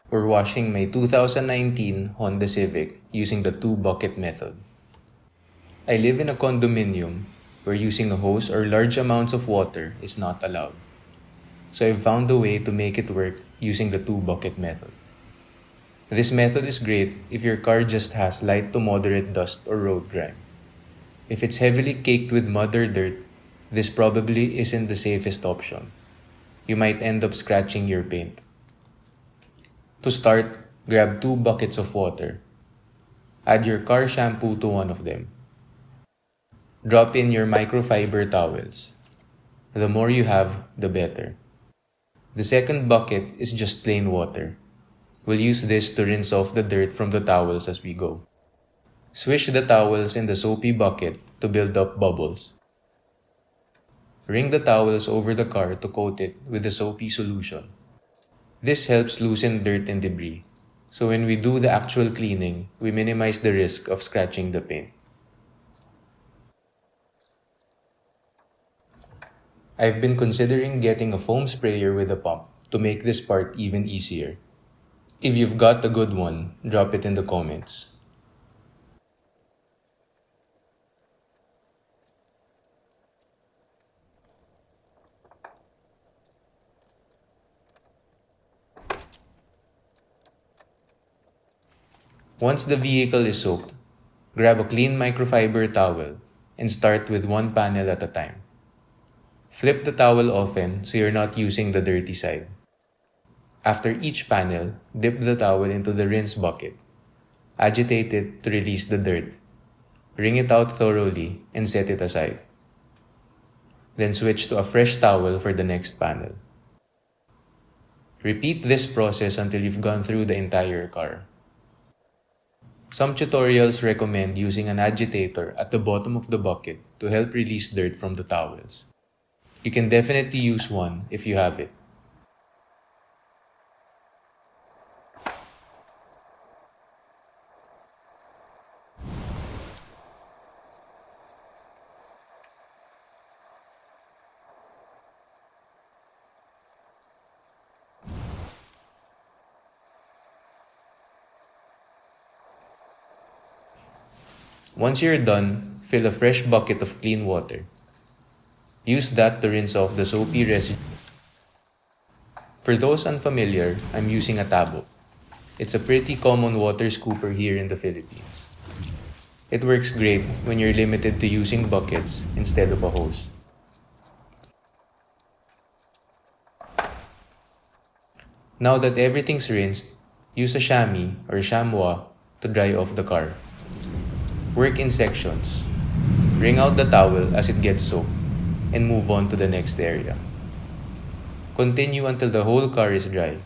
We're washing my 2019 Honda Civic using the 2-bucket method. I live in a condominium where using a hose or large amounts of water is not allowed. So I've found a way to make it work using the 2-bucket method. This method is great if your car just has light to moderate dust or road grime. If it's heavily caked with mud or dirt, this probably isn't the safest option. You might end up scratching your paint. To start, grab 2 buckets of water. Add your car shampoo to one of them. Drop in your microfiber towels. The more you have, the better. The second bucket is just plain water. We'll use this to rinse off the dirt from the towels as we go. Swish the towels in the soapy bucket to build up bubbles. Wring the towels over the car to coat it with the soapy solution. This helps loosen dirt and debris, so when we do the actual cleaning, we minimize the risk of scratching the paint. I've been considering getting a foam sprayer with a pump to make this part even easier. If you've got a good one, drop it in the comments. Once the vehicle is soaked, grab a clean microfiber towel and start with one panel at a time. Flip the towel often so you're not using the dirty side. After each panel, dip the towel into the rinse bucket. Agitate it to release the dirt. Wring it out thoroughly and set it aside. Then switch to a fresh towel for the next panel. Repeat this process until you've gone through the entire car. Some tutorials recommend using an agitator at the bottom of the bucket to help release dirt from the towels. You can definitely use one if you have it. Once you're done, fill a fresh bucket of clean water. Use that to rinse off the soapy residue. For those unfamiliar, I'm using a tabo. It's a pretty common water scooper here in the Philippines. It works great when you're limited to using buckets instead of a hose. Now that everything's rinsed, use a chamois or chamois to dry off the car. Work in sections. Wring out the towel as it gets soaked and move on to the next area. Continue until the whole car is dry.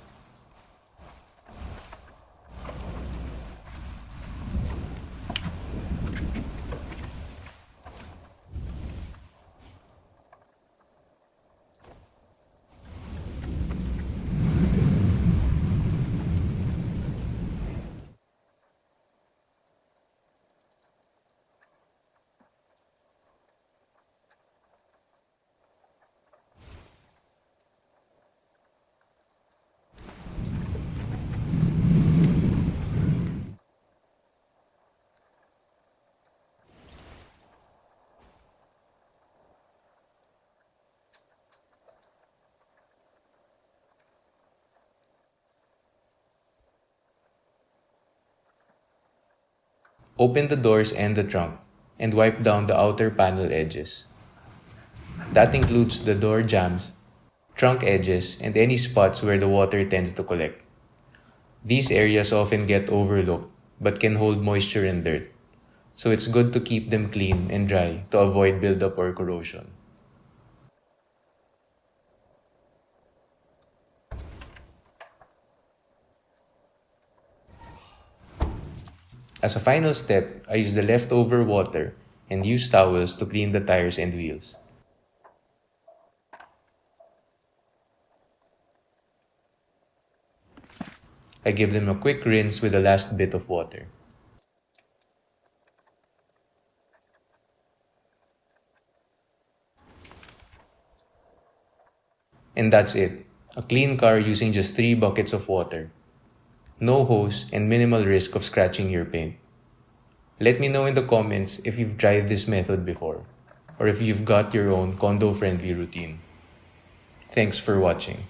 Open the doors and the trunk and wipe down the outer panel edges. That includes the door jambs, trunk edges, and any spots where the water tends to collect. These areas often get overlooked but can hold moisture and dirt, so it's good to keep them clean and dry to avoid buildup or corrosion. As a final step, I use the leftover water and use towels to clean the tires and wheels. I give them a quick rinse with the last bit of water. And that's it. A clean car using just 3 buckets of water. no hose, and minimal risk of scratching your paint. Let me know in the comments if you've tried this method before, or if you've got your own condo-friendly routine. Thanks for watching.